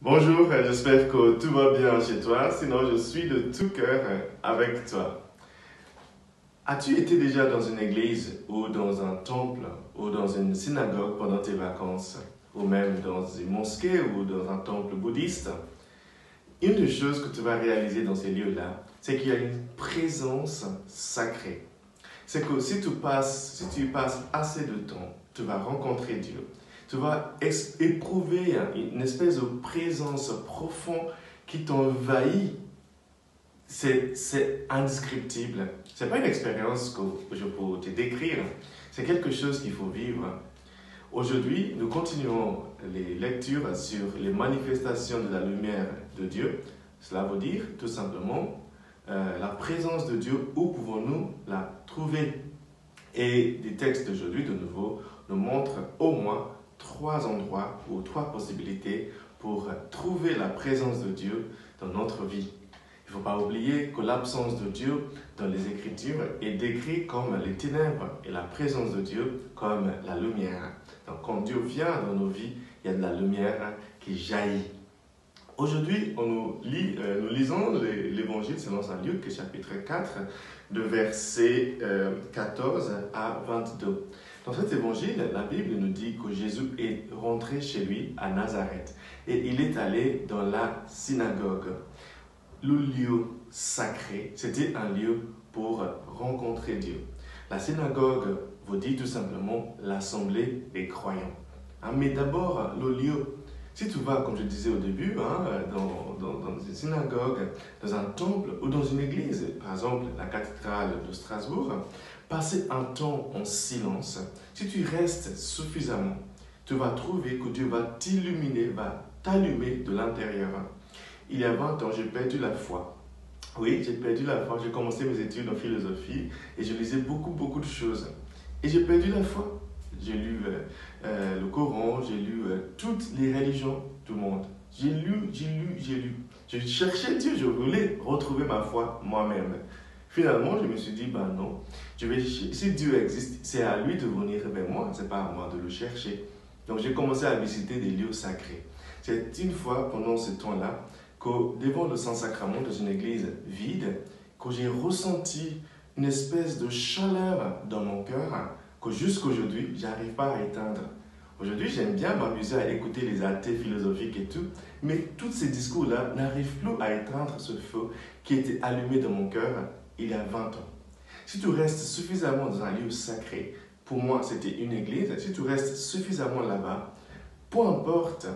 Bonjour, j'espère que tout va bien chez toi, sinon je suis de tout cœur avec toi. As-tu été déjà dans une église ou dans un temple ou dans une synagogue pendant tes vacances ou même dans une mosquée ou dans un temple bouddhiste? Une des choses que tu vas réaliser dans ces lieux-là, c'est qu'il y a une présence sacrée. C'est que si tu y passes assez de temps, tu vas rencontrer Dieu. Tu vas éprouver une espèce de présence profonde qui t'envahit. C'est indescriptible. Ce n'est pas une expérience que je peux te décrire. C'est quelque chose qu'il faut vivre. Aujourd'hui, nous continuons les lectures sur les manifestations de la lumière de Dieu. Cela veut dire tout simplement la présence de Dieu, où pouvons-nous la trouver? Et les textes d'aujourd'hui, de nouveau, nous montrent au moins 3 endroits ou 3 possibilités pour trouver la présence de Dieu dans notre vie. Il ne faut pas oublier que l'absence de Dieu dans les Écritures est décrite comme les ténèbres et la présence de Dieu comme la lumière. Donc quand Dieu vient dans nos vies, il y a de la lumière qui jaillit. Aujourd'hui, nous lisons l'Évangile selon saint Luc, chapitre 4, de versets 14 à 22. Dans cet Évangile, la Bible nous dit que Jésus est rentré chez lui à Nazareth et il est allé dans la synagogue. Le lieu sacré, c'était un lieu pour rencontrer Dieu. La synagogue vous dit tout simplement l'assemblée des croyants. Mais d'abord, le lieu. Si tu vas, comme je disais au début, dans une synagogue, dans un temple ou dans une église, par exemple la cathédrale de Strasbourg, passer un temps en silence, si tu restes suffisamment, tu vas trouver que Dieu va t'illuminer, va t'allumer de l'intérieur. Il y a 20 ans, j'ai perdu la foi. Oui, j'ai perdu la foi. J'ai commencé mes études en philosophie et je lisais beaucoup de choses. Et j'ai perdu la foi. J'ai lu le Coran, j'ai lu toutes les religions du monde. J'ai lu. Je cherchais Dieu, je voulais retrouver ma foi moi-même. Finalement, je me suis dit, non, si Dieu existe, c'est à lui de venir vers moi, c'est pas à moi de le chercher. Donc j'ai commencé à visiter des lieux sacrés. C'est une fois, pendant ce temps-là, que devant le Saint-Sacrement, dans une église vide, que j'ai ressenti une espèce de chaleur dans mon cœur que jusqu'aujourd'hui, je n'arrive pas à éteindre. Aujourd'hui, j'aime bien m'amuser à écouter les athées philosophiques et tout, mais tous ces discours-là n'arrivent plus à éteindre ce feu qui était allumé dans mon cœur il y a 20 ans. Si tu restes suffisamment dans un lieu sacré, pour moi c'était une église, si tu restes suffisamment là-bas, peu importe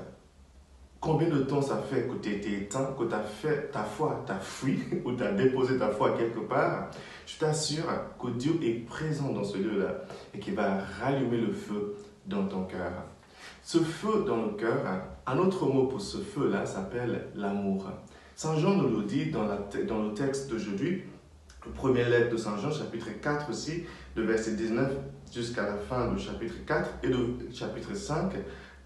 combien de temps ça fait que tu étais éteint, que ta foi t'a fui ou tu as déposé ta foi quelque part, je t'assure que Dieu est présent dans ce lieu-là et qu'il va rallumer le feu dans ton cœur. Ce feu dans le cœur, un autre mot pour ce feu-là s'appelle l'amour. Saint Jean nous le dit dans le texte d'aujourd'hui, la première lettre de Saint Jean, chapitre 4 aussi, de verset 19 jusqu'à la fin du chapitre 4 et du chapitre 5,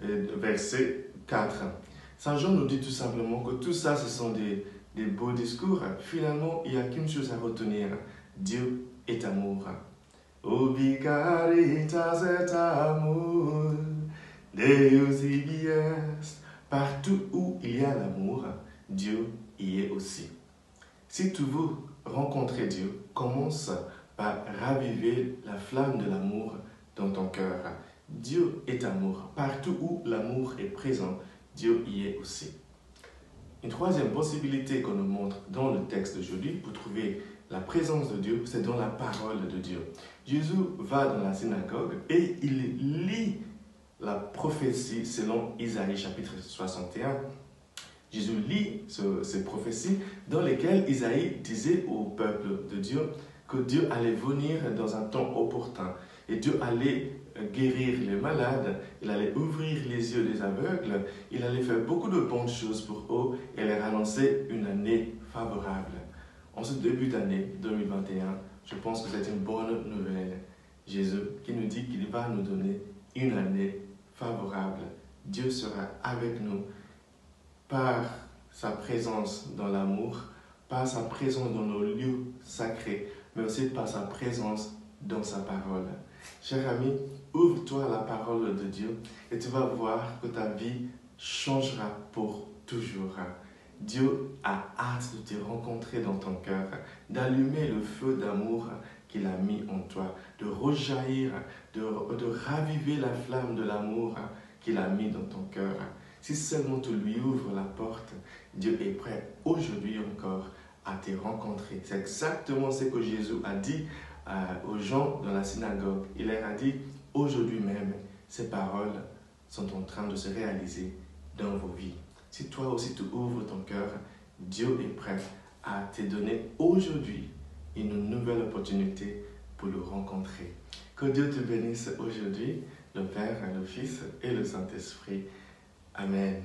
verset 4. Saint Jean nous dit tout simplement que tout ça, ce sont des beaux discours. Finalement, il n'y a qu'une chose à retenir. Dieu est amour. Ubi caritas et amor, Deus ibi est. Partout où il y a l'amour, Dieu y est aussi. Si tu veux rencontrer Dieu, commence par raviver la flamme de l'amour dans ton cœur. Dieu est amour. Partout où l'amour est présent, Dieu y est aussi. Une troisième possibilité qu'on nous montre dans le texte d'aujourd'hui pour trouver la présence de Dieu, c'est dans la parole de Dieu. Jésus va dans la synagogue et il lit la prophétie selon Isaïe chapitre 61. Jésus lit ces prophéties dans lesquelles Isaïe disait au peuple de Dieu que Dieu allait venir dans un temps opportun et Dieu allait guérir les malades, il allait ouvrir les yeux des aveugles, il allait faire beaucoup de bonnes choses pour eux et leur annoncer une année favorable. En ce début d'année 2021, je pense que c'est une bonne nouvelle. Jésus qui nous dit qu'il va nous donner une année favorable. Dieu sera avec nous par sa présence dans l'amour, par sa présence dans nos lieux sacrés, mais aussi par sa présence dans sa parole. Cher ami, ouvre-toi à la parole de Dieu et tu vas voir que ta vie changera pour toujours. Dieu a hâte de te rencontrer dans ton cœur, d'allumer le feu d'amour qu'il a mis en toi, de rejaillir, de raviver la flamme de l'amour qu'il a mis dans ton cœur. Si seulement tu lui ouvres la porte, Dieu est prêt aujourd'hui encore à te rencontrer. C'est exactement ce que Jésus a dit aux gens dans la synagogue. Il leur a dit, aujourd'hui même, ces paroles sont en train de se réaliser dans vos vies. Si toi aussi tu ouvres ton cœur, Dieu est prêt à te donner aujourd'hui une nouvelle opportunité pour le rencontrer. Que Dieu te bénisse aujourd'hui, le Père, le Fils et le Saint-Esprit. Amen.